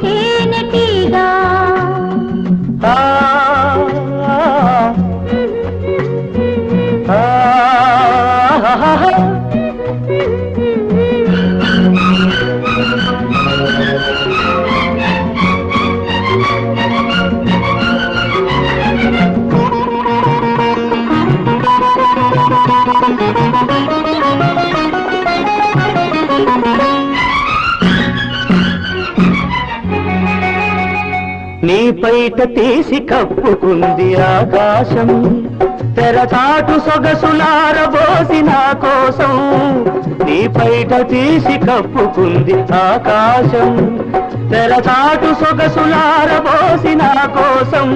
తేనెటీగా నీ పైట తీసి కప్పుకుంది ఆకాశం తెరచాటు సొగసులారబోసి నా కోసం నీ పైట తీసి కప్పుకుంది ఆకాశం తెరచాటు సొగసులారబోసి నా కోసం